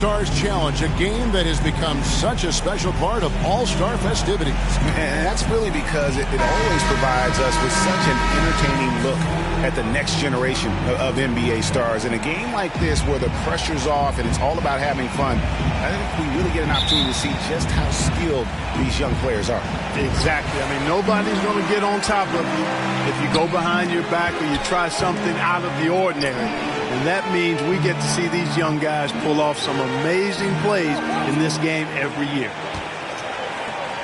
Stars Challenge, a game that has become such a special part of all-star festivities. And that's really because it always provides us with such an entertaining look at the next generation of NBA stars. In a game like this where the pressure's off and it's all about having fun, I think we really get an opportunity to see just how skilled these young players are. Exactly. I mean, nobody's going to get on top of you if you go behind your back or you try something out of the ordinary. And that means we get to see these young guys pull off some amazing plays in this game every year.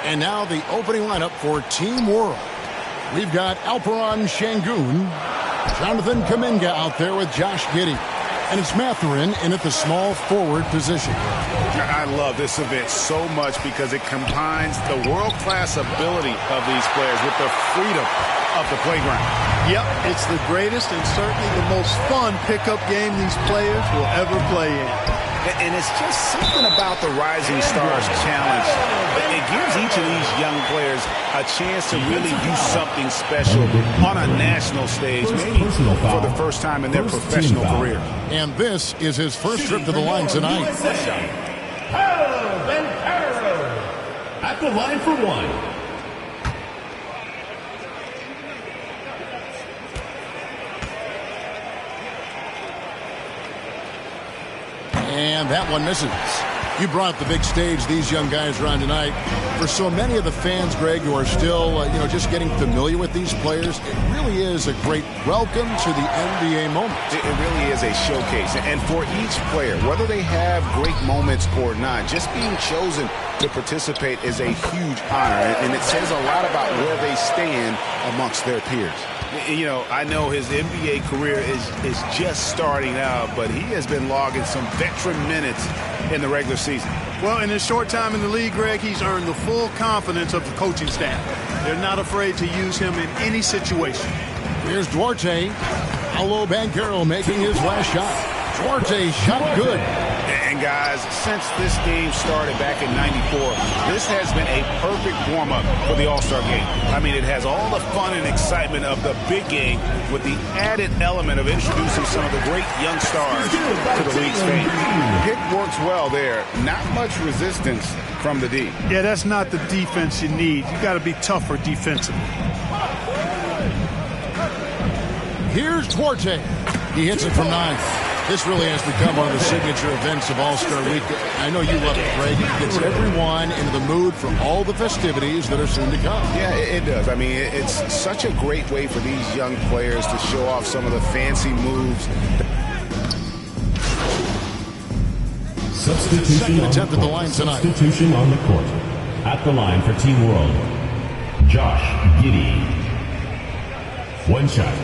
And now the opening lineup for Team World. We've got Alperon Şengün, Jonathan Kuminga out there with Josh Giddey. And it's Mathurin in at the small forward position. I love this event so much because it combines the world-class ability of these players with the freedom of the playground. Yep, it's the greatest and certainly the most fun pickup game these players will ever play in. And it's just something about the Rising Stars Challenge. It gives each of these young players a chance to really do something special on a national stage, maybe for the first time in their professional career. And this is his first trip to the line tonight. At the line for one. And that one misses. You brought up the big stage these young guys are on tonight. For so many of the fans, Greg, who are still, just getting familiar with these players, it really is a great welcome to the NBA moment. It really is a showcase. And for each player, whether they have great moments or not, just being chosen to participate is a huge honor. And it says a lot about where they stand amongst their peers. I know his NBA career is just starting out, but he has been logging some veteran minutes in the regular season. Well, in his short time in the league, Greg, he's earned the full confidence of the coaching staff. They're not afraid to use him in any situation. Here's Duarte. Paolo Banchero making his last shot. Duarte shot good. And guys, since this game started back in '94, this has been a perfect warm-up for the All-Star game. I mean, it has all the fun and excitement of the big game with the added element of introducing some of the great young stars to the league's fame. Pick works well there. Not much resistance from the D. Yeah, that's not the defense you need. You got to be tougher defensively. Here's Duarte. He hits it from 9. This really has become one of the signature events of All-Star Week. I know you love it, Greg. It gets everyone into the mood for all the festivities that are soon to come. Yeah, it does. I mean, it's such a great way for these young players to show off some of the fancy moves. Second attempt at the line tonight. Substitution on the court. At the line for Team World, Josh Giddey. One shot.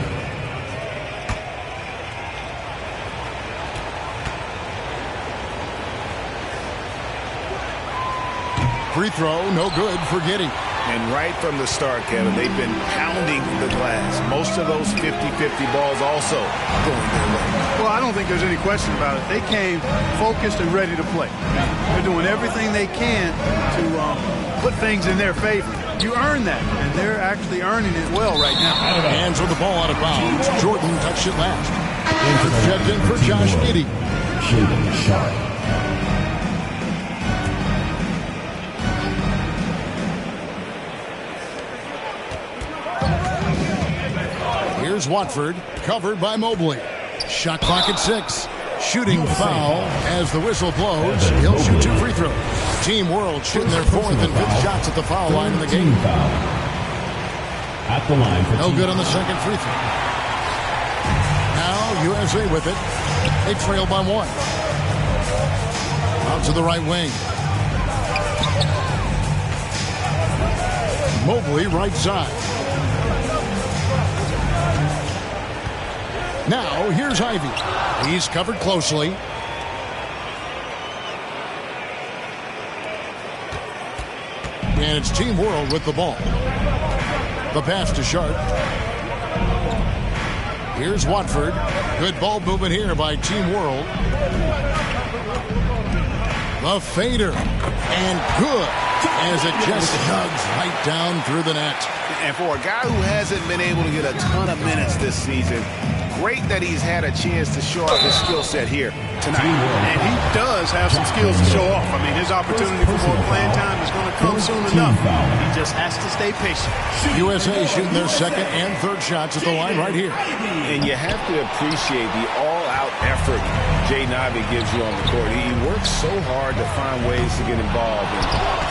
Free throw, no good for Giddey. And right from the start, Kevin, they've been pounding the glass. Most of those 50-50 balls also going their way. Well, I don't think there's any question about it. They came focused and ready to play. They're doing everything they can to put things in their favor. You earn that, and they're actually earning it well right now. Hands with the ball out of bounds. Jordan touched it last. Intercepted for Josh Giddey. Shaden Sharp. Here's Watford, covered by Mobley. Shot clock at 6. Shooting foul as the whistle blows. He'll shoot 2 free throws. Team World shooting their 4th and 5th shots at the foul line in the game. At the line for no good on the second free throw. Now USA with it. They trail by 1. Out to the right wing. Mobley right side. Now, here's Ivy. He's covered closely. And it's Team World with the ball. The pass to Sharp. Here's Watford. Good ball movement here by Team World. The fader. And good as it just hugs right down through the net. And for a guy who hasn't been able to get a ton of minutes this season, great that he's had a chance to show off his skill set here tonight. And he does have some skills to show off. I mean, his opportunity for more playing time is going to come soon enough. He just has to stay patient. USA shooting their second and third shots at the line right here. And you have to appreciate the all-out effort Jaden Ivey gives you on the court. He works so hard to find ways to get involved and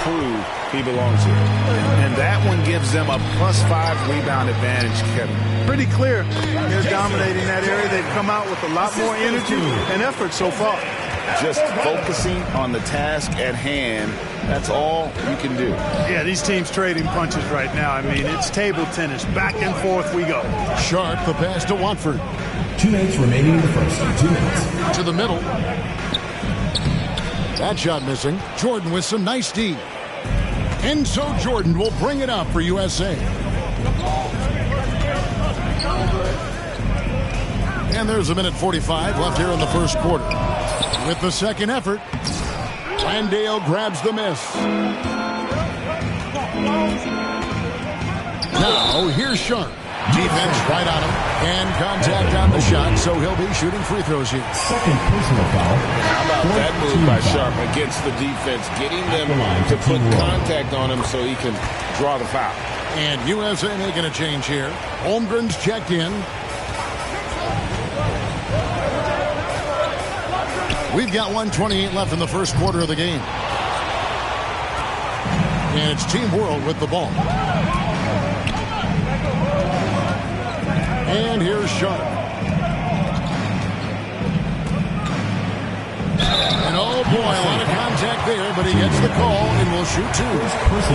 prove he belongs here. And that one gives them a +5 rebound advantage, Kevin. Pretty clear. They're dominating that area. They've come out with a lot more energy and effort so far. Just focusing on the task at hand, that's all you can do. Yeah, these teams trading punches right now. I mean, it's table tennis. Back and forth we go. Sharp the pass to Watford. 2 minutes remaining in the first. 2 minutes. To the middle. That shot missing. Jordan with some nice D. And so Jordan will bring it up for USA. And there's a minute 45 left here in the first quarter. With the second effort, Landale grabs the miss. Now, here's Sharp. Defense right on him. And contact on the shot, so he'll be shooting free throws here. Second personal foul. How about that move by Sharp against the defense, getting them to put contact on him so he can draw the foul. And USA making a change here. Holmgren's checked in. We've got 1:28 left in the first quarter of the game. And it's Team World with the ball. And here's Sharp. And oh boy, a lot of contact there, but he gets the call and will shoot two.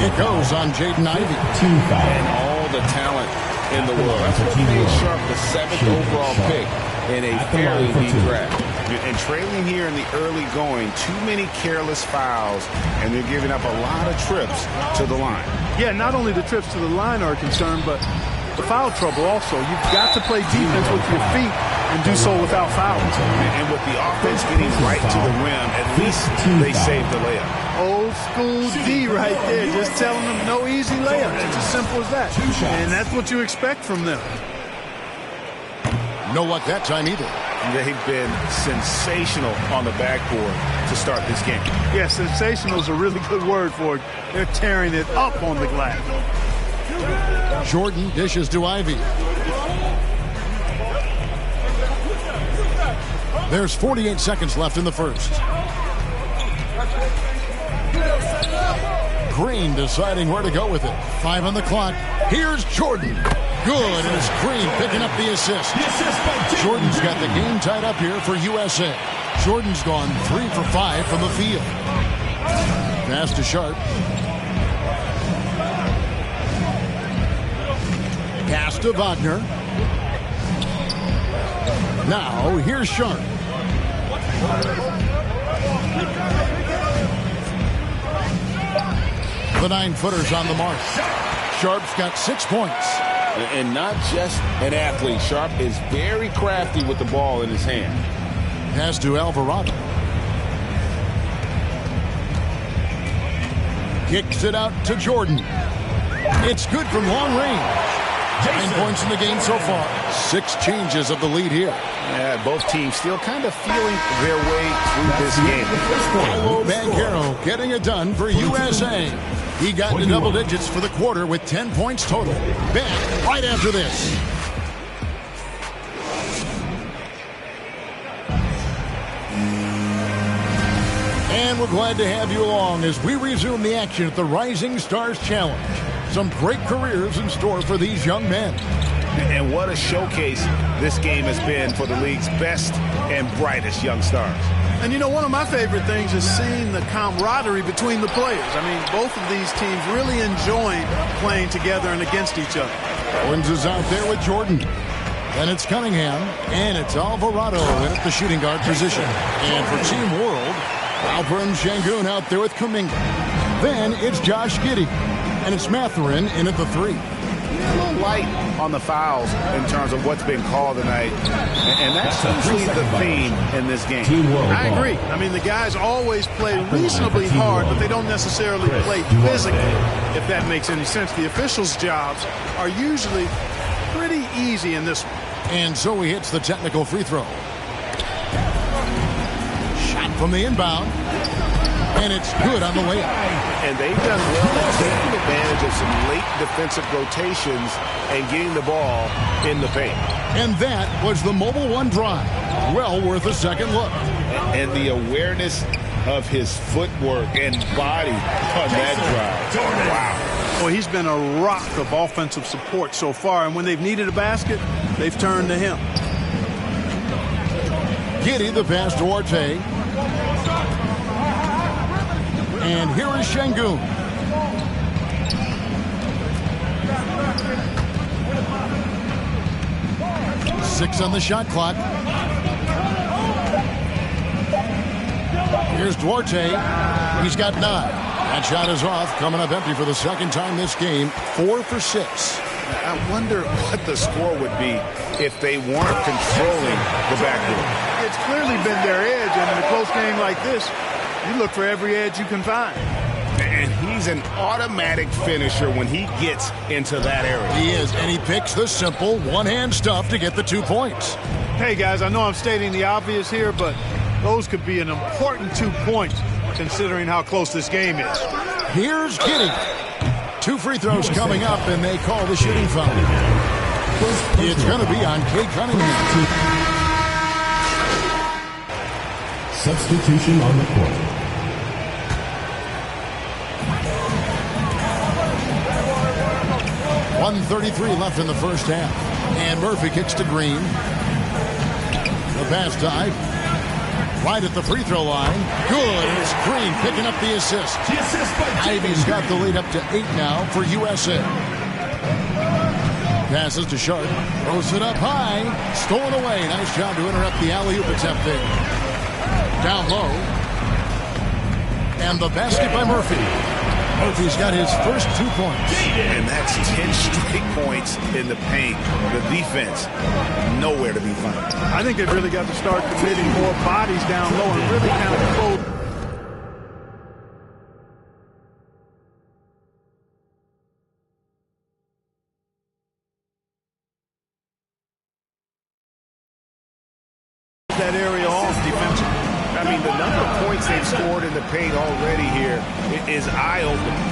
It goes on Jaden Ivey. And all the talent in the world. That's what made Sharp the 7th overall pick in a fairly deep draft. And trailing here in the early going, too many careless fouls, and they're giving up a lot of trips to the line. Yeah, not only the trips to the line are a concern, but the foul trouble also. You've got to play defense with your feet and do so without fouls. And with the offense getting right to the rim, at least they saved the layup. Old school D right there, just telling them no easy layups. It's as simple as that. And that's what you expect from them. No luck that time either. They've been sensational on the backboard to start this game. Yeah, sensational is a really good word for it. They're tearing it up on the glass. Jordan dishes to Ivey. There's 48 seconds left in the first. Green deciding where to go with it. 5 on the clock. Here's Jordan. Good, and it's Green picking up the assist. Jordan's got the game tied up here for USA. Jordan's gone 3 for 5 from the field. Pass to Sharp. Pass to Wagner. Now, here's Sharp. The 9-footer's on the mark. Sharp's got 6 points. And not just an athlete. Sharp is very crafty with the ball in his hand. Pass to Alvarado. Kicks it out to Jordan. It's good from long range. 9 points in the game so far. 6 changes of the lead here. Yeah, both teams still kind of feeling their way through this game. Paolo Banchero getting it done for USA. He got into double digits for the quarter with 10 points total. Back right after this. And we're glad to have you along as we resume the action at the Rising Stars Challenge. Some great careers in store for these young men. And what a showcase this game has been for the league's best and brightest young stars. And you know, one of my favorite things is seeing the camaraderie between the players. I mean, both of these teams really enjoying playing together and against each other. Owens is out there with Jordan. Then it's Cunningham, and it's Alvarado in at the shooting guard position. And for Team World, Alperin Şengün out there with Kuminga. Then it's Josh Giddey, and it's Mathurin in at the 3. A little light on the fouls in terms of what's been called tonight. And that's usually the theme in this game. I agree. I mean, the guys always play reasonably hard, but they don't necessarily play physically, if that makes any sense. The officials' jobs are usually pretty easy in this one. And so he hits the technical free throw. Shot from the inbound. And it's good on the layup. And they've done well at taking advantage of some late defensive rotations and getting the ball in the paint. And that was the Mobile One drive. Well worth a second look. And the awareness of his footwork and body on that drive. Wow. Well, he's been a rock of offensive support so far, and when they've needed a basket, they've turned to him. Giddey the pass to Orte. And here is Şengün. Six on the shot clock. Here's Duarte. He's got 9. That shot is off, coming up empty for the second time this game. 4 for 6. I wonder what the score would be if they weren't controlling the backcourt. It's clearly been their edge, and in a close game like this, you look for every edge you can find. And he's an automatic finisher when he gets into that area. He is, and he picks the simple one-hand stuff to get the 2 points. Hey, guys, I know I'm stating the obvious here, but those could be an important 2 points considering how close this game is. Here's Giddey. 2 free throws coming up, and they call the shooting foul. It's going to be on Cade Cunningham. Substitution on the court. 1:33 left in the first half. And Murphy kicks to Green. The pass to Ivy. Right at the free throw line. Good. It's Green picking up the assist. Ivy's got the lead up to 8 now for USA. Passes to Sharp. Throws it up high. Stolen away. Nice job to interrupt the alley-oop attempt there. Down low. And the basket by Murphy. Murphy's got his first 2 points. And that's 10 straight points in the paint. The defense, nowhere to be found. I think they've really got to start committing more bodies down low and really kind of close. That area off defensively. I mean, the number of points they've scored in the paint already here is eye-opening.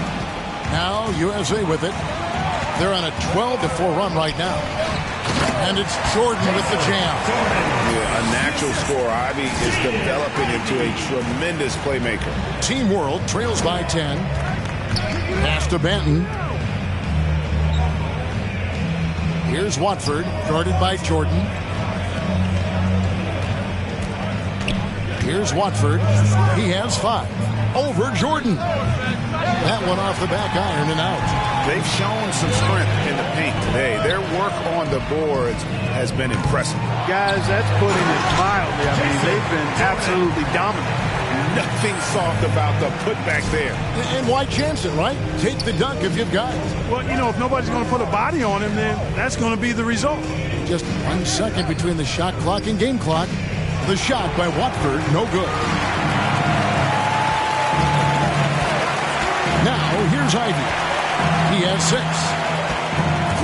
Now USA with it. They're on a 12-4 run right now. And it's Jordan with the jam. Yeah, a natural scorer. Ivy is developing into a tremendous playmaker. Team World trails by 10. Pass to Benton. Here's Watford, guarded by Jordan. Here's Watford. He has 5. Over Jordan. That one off the back iron and out. They've shown some strength in the paint today. Their work on the boards has been impressive. Guys, that's putting it mildly. I mean, they've been absolutely dominant. Nothing soft about the putback there. And why chance it, right? Take the dunk if you've got it. Well, you know, if nobody's going to put a body on him, then that's going to be the result. Just 1 second between the shot clock and game clock. The shot by Watford, no good. Now, here's Ivy. He has 6.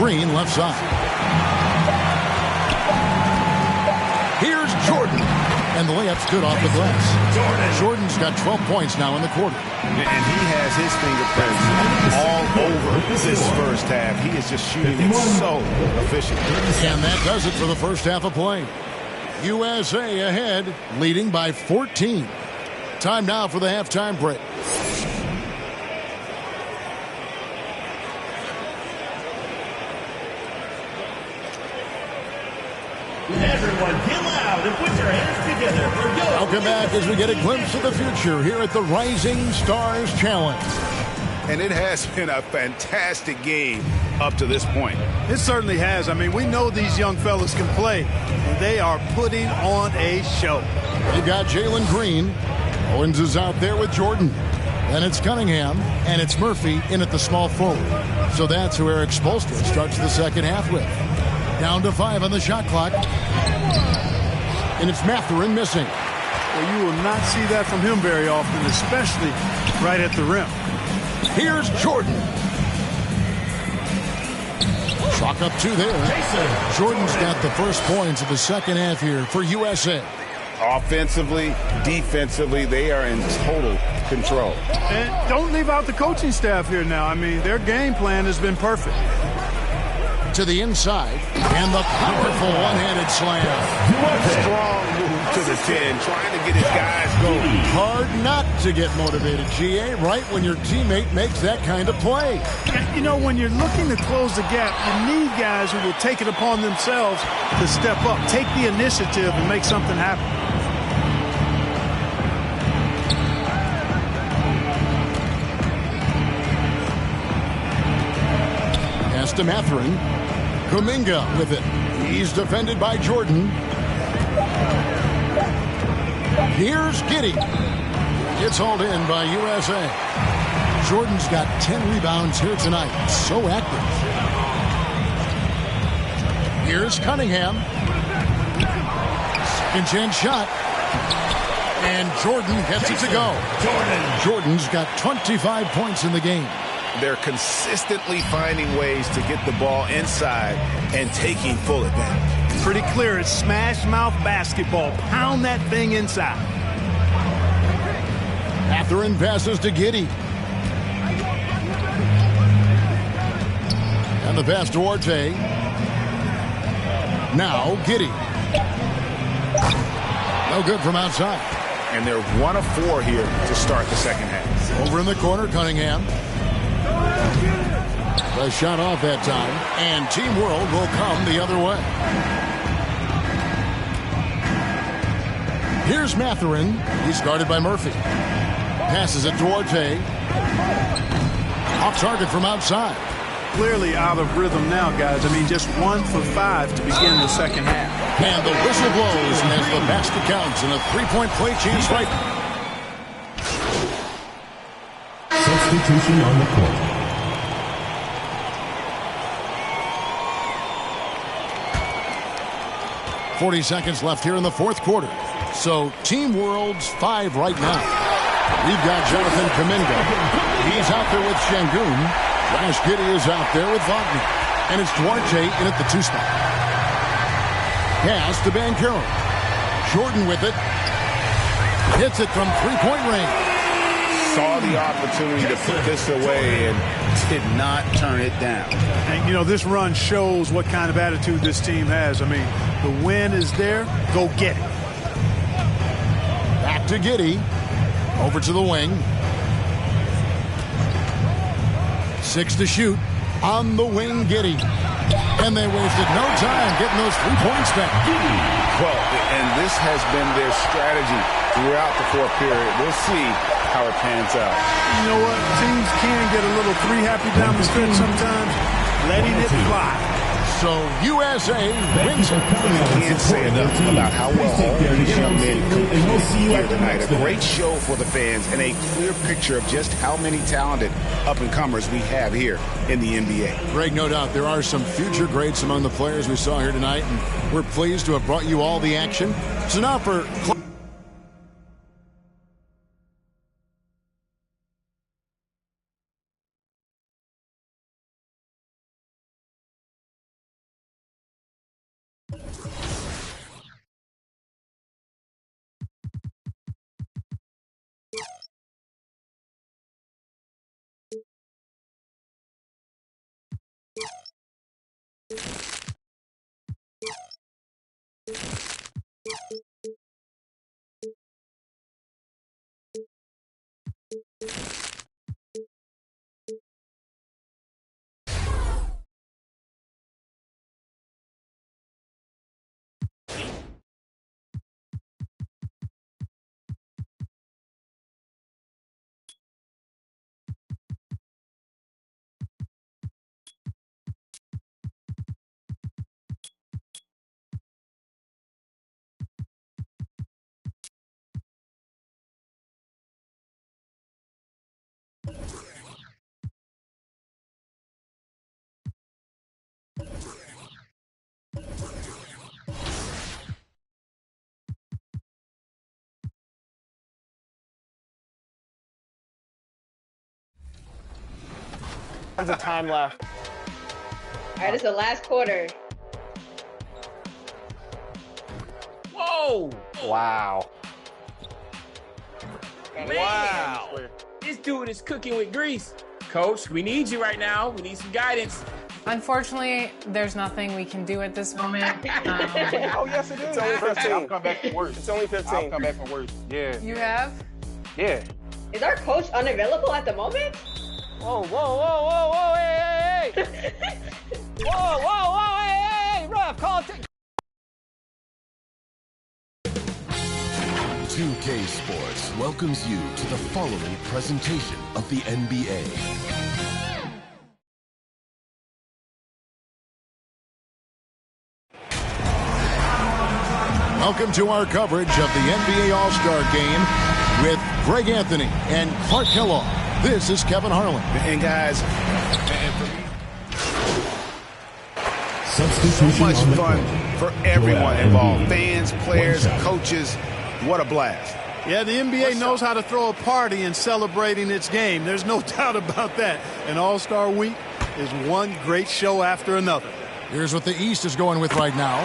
Green left side. Here's Jordan. And the layup's good off the glass. Jordan's got 12 points now in the quarter. And he has his fingerprints all over this first half. He is just shooting it so efficiently. And that does it for the first half of play. USA ahead, leading by 14. Time now for the halftime break. Everyone get loud and put your hands together for Yo. Welcome back as we get a glimpse of the future here at the Rising Stars Challenge. And it has been a fantastic game up to this point. It certainly has. I mean, we know these young fellas can play, and they are putting on a show. They've got Jalen Green. Owens is out there with Jordan. Then it's Cunningham, and it's Murphy in at the small forward. So that's who Eric Spoelstra starts the second half with. Down to 5 on the shot clock. And it's Mathurin missing. Well, you will not see that from him very often, especially right at the rim. Here's Jordan. Clock up 2 there. Jordan's got the first points of the second half here for USA. Offensively, defensively, they are in total control. And don't leave out the coaching staff here now. I mean, their game plan has been perfect. To the inside, and the powerful one-handed slam. Strong move to the 10, trying to get his guys going. Hard not to get motivated, GA, right when your teammate makes that kind of play. You know, when you're looking to close the gap, you need guys who will take it upon themselves to step up, take the initiative, and make something happen. Pass to Mathurin. Kuminga with it. He's defended by Jordan. Here's Giddey. It's hauled in by USA. Jordan's got 10 rebounds here tonight. So active. Here's Cunningham. Second chance shot. And Jordan gets it to go. Jordan's got 25 points in the game. They're consistently finding ways to get the ball inside and taking full advantage. Pretty clear. It's smash mouth basketball. Pound that thing inside. Mathurin passes to Giddey. And the pass to Orte. Now Giddey. No good from outside. And they're 1 of 4 here to start the second half. Over in the corner, Cunningham. The shot off that time, and Team World will come the other way. Here's Mathurin. He's guarded by Murphy. Passes it to Orte. Off target from outside. Clearly out of rhythm now, guys. I mean, just 1 for 5 to begin the second half. And the whistle blows as the basket counts and a three-point play chance right. Substitution on the court. 40 seconds left here in the fourth quarter. So Team World's 5 right now. We've got Jonathan Kuminga. He's out there with Şengün. Josh Giddey is out there with Wagner. And it's Duarte in at the 2 spot. Pass to Banchero. Jordan with it. Hits it from three-point range. Saw the opportunity to put this away and did not turn it down. And, you know, this run shows what kind of attitude this team has. I mean, the win is there. Go get it. Back to Giddey. Over to the wing. 6 to shoot. On the wing, Giddey. And they wasted no time getting those 3 points back. Well, and this has been their strategy throughout the fourth period. We'll see how it pans out. You know what? Teams can get a little 3 happy down the stretch sometimes. Letting it fly. So USA wins it. We can't say enough about how well all these young men competed here tonight. A great show for the fans and a clear picture of just how many talented up-and-comers we have here in the NBA. Greg, no doubt there are some future greats among the players we saw here tonight, and we're pleased to have brought you all the action. So now for... Tons of time left. right, this is the last quarter. Whoa! Wow. Man. Wow. This dude is cooking with grease. Coach, we need you right now. We need some guidance. Unfortunately, there's nothing we can do at this moment. Oh, yes, it is. It's only 15. I'll come back from worse. It's only 15. I'll come back from worse. Yeah. You have? Yeah. Is our coach unavailable at the moment? Whoa, whoa, whoa, whoa, whoa, hey, hey, hey. Whoa, whoa, whoa, hey, hey, ref, call it. 2K Sports welcomes you to the following presentation of the NBA. Welcome to our coverage of the NBA All-Star Game with Greg Anthony and Clark Kellogg. This is Kevin Harlan. And guys, Substitution so much on the fun court. for everyone Joel involved. Embiid. Fans, players, One shot. coaches. What a blast. Yeah, the NBA knows how to throw a party in celebrating its game. There's no doubt about that. And All-Star Week is one great show after another. Here's what the East is going with right now.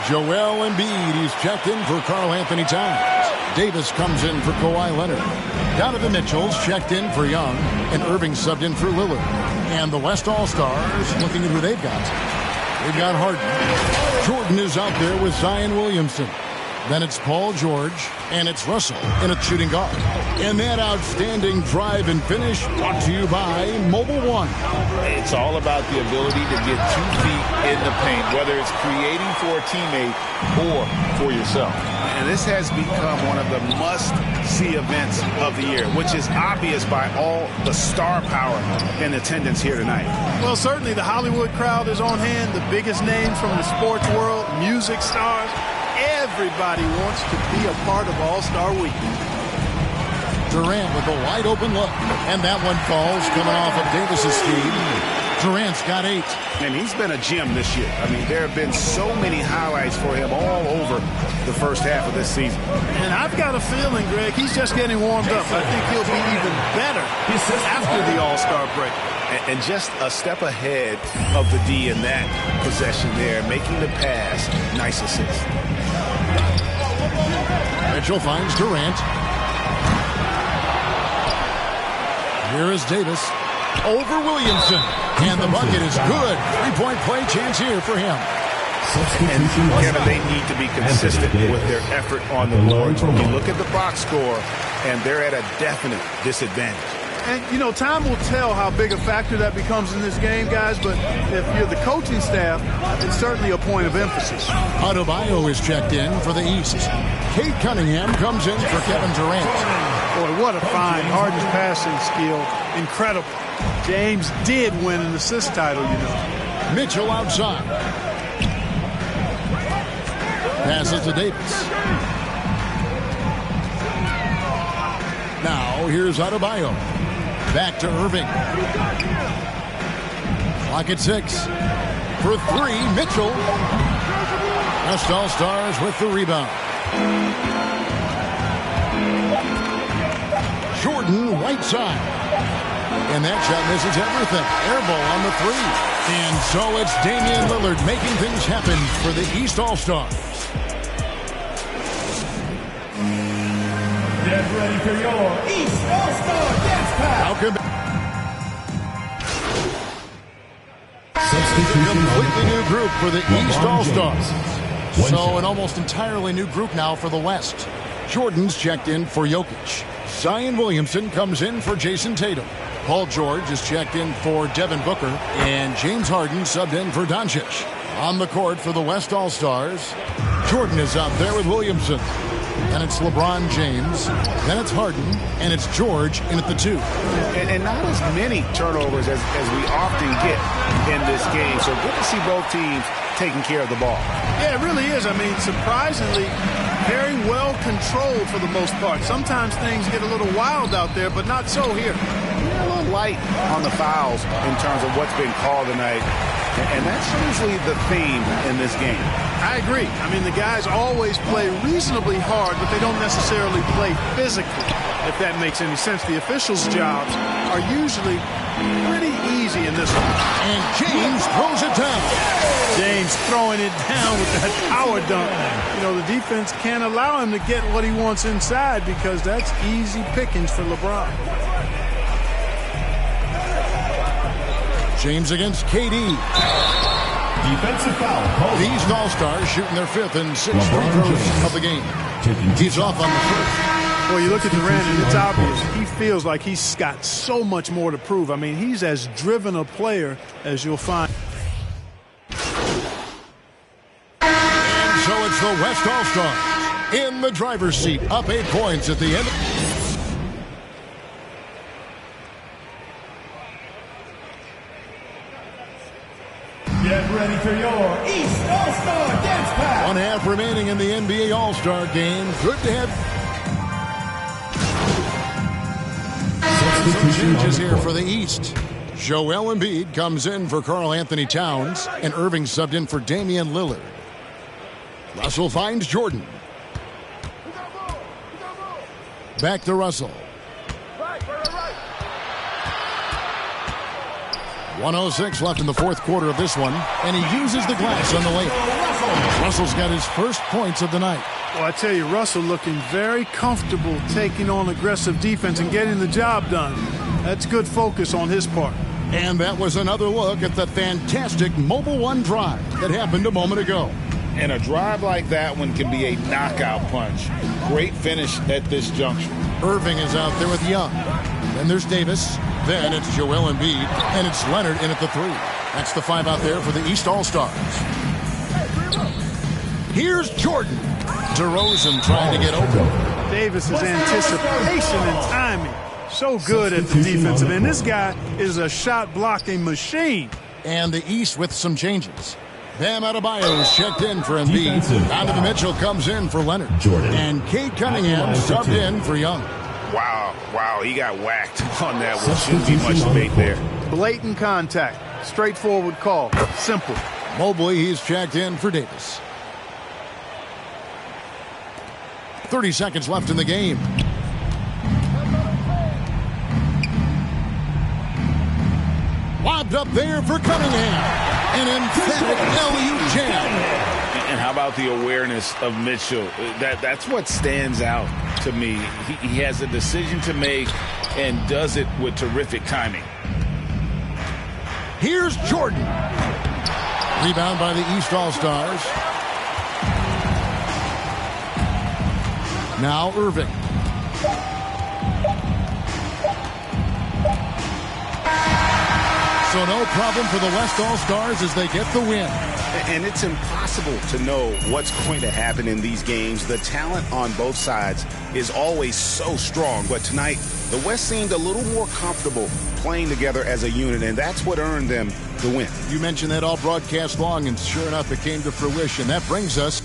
Joel Embiid, he's checked in for Karl Anthony Towns. Davis comes in for Kawhi Leonard. Donovan Mitchell's checked in for Young, and Irving subbed in for Lillard. And the West All-Stars, looking at who they've got. They've got Harden. Jordan is out there with Zion Williamson. Then it's Paul George, and it's Russell in a shooting guard. And that outstanding drive and finish brought to you by Mobile One. It's all about the ability to get 2 feet in the paint, whether it's creating for a teammate or for yourself. And this has become one of the must-see events of the year, which is obvious by all the star power in attendance here tonight. Well, certainly the Hollywood crowd is on hand, the biggest names from the sports world, music stars. Everybody wants to be a part of All-Star Week. Durant with a wide open look. And that one falls coming off of Davis's speed. Durant's got 8. And he's been a gem this year. I mean, there have been so many highlights for him all over the first half of this season. And I've got a feeling, Greg, he's just getting warmed up. I think he'll be even better after the All-Star break. And just a step ahead of the D in that possession there, making the pass. Nice assist. Mitchell finds Durant. Here is Davis. Over Williamson. And the bucket is good. 3-point play chance here for him. And Kevin, they need to be consistent with their effort on the board. You look at the box score, and they're at a definite disadvantage. And, you know, time will tell how big a factor that becomes in this game, guys, but if you're the coaching staff, it's certainly a point of emphasis. Adebayo is checked in for the East. Kate Cunningham comes in for Kevin Durant. Boy, what a find. Harden's passing skill, incredible. James did win an assist title, you know. Mitchell outside. Passes to Davis. Now, here's Adebayo. Back to Irving. Clock at 6. For 3, Mitchell. West All-Stars with the rebound. Jordan, right side. And that shot misses everything. Air ball on the 3. And so it's Damian Lillard making things happen for the East All-Stars. Get ready for your East All-Star Dance Pack. Completely new group for the East All-Stars. So an almost entirely new group now for the West. Jordan's checked in for Jokic. Zion Williamson comes in for Jason Tatum. Paul George is checked in for Devin Booker. And James Harden subbed in for Doncic. On the court for the West All-Stars, Jordan is out there with Williamson. Then it's LeBron James. Then it's Harden. And it's George in at the 2. And not as many turnovers as we often get in this game. So good to see both teams taking care of the ball. Yeah, it really is. I mean, surprisingly, very well controlled for the most part. Sometimes things get a little wild out there, but not so here. A little light on the fouls in terms of what's been called tonight. And that's usually the theme in this game. I agree. I mean, the guys always play reasonably hard, but they don't necessarily play physically. if that makes any sense. The officials' jobs are usually pretty easy in this one. And James throws it down. James throwing it down with that power dunk. You know, the defense can't allow him to get what he wants inside because that's easy pickings for LeBron. James against KD. Defensive foul. These All-Stars shooting their 5th and 6th free throws of the game. He's off on the first. Well, you look at Durant, and it's obvious. He feels like he's got so much more to prove. I mean, he's as driven a player as you'll find. And so it's the West All-Stars in the driver's seat, up 8 points at the end. Get ready for your East All-Star Dance Pack. 1/2 remaining in the NBA All-Star game. Good to have some changes here for the East. Joel Embiid comes in for Karl Anthony Towns, and Irving subbed in for Damian Lillard. Russell finds Jordan. Back to Russell. 1:06 left in the 4th quarter of this one, and he uses the glass on the layup. Russell's got his first points of the night. Well, I tell you, Russell looking very comfortable taking on aggressive defense and getting the job done. That's good focus on his part. And that was another look at the fantastic Mobile One drive that happened a moment ago. And a drive like that one can be a knockout punch. Great finish at this juncture. Irving is out there with Young. Then there's Davis. Then it's Joel Embiid. And it's Leonard in at the 3. That's the 5 out there for the East All-Stars. Here's Jordan. DeRozan trying to get open. Davis's anticipation and timing. So good at the defensive end. This guy is a shot-blocking machine. And the East with some changes. Bam Adebayo's checked in for Embiid. Donovan Mitchell comes in for Leonard. Jordan. And Cade Cunningham subbed in for Young. Wow, he got whacked on that one. Shouldn't be much debate there. Blatant contact. Straightforward call. Simple. Mobley, he's checked in for Davis. 30 seconds left in the game. Lobbed up there for Cunningham. An emphatic LU jam. And how about the awareness of Mitchell? That's what stands out to me. He has a decision to make and does it with terrific timing. Here's Jordan. Rebound by the East All-Stars. Now Irving. So no problem for the West All-Stars as they get the win. And it's impossible to know what's going to happen in these games. The talent on both sides is always so strong. But tonight, the West seemed a little more comfortable playing together as a unit, and that's what earned them the win. You mentioned that all broadcast long, and sure enough, it came to fruition. That brings us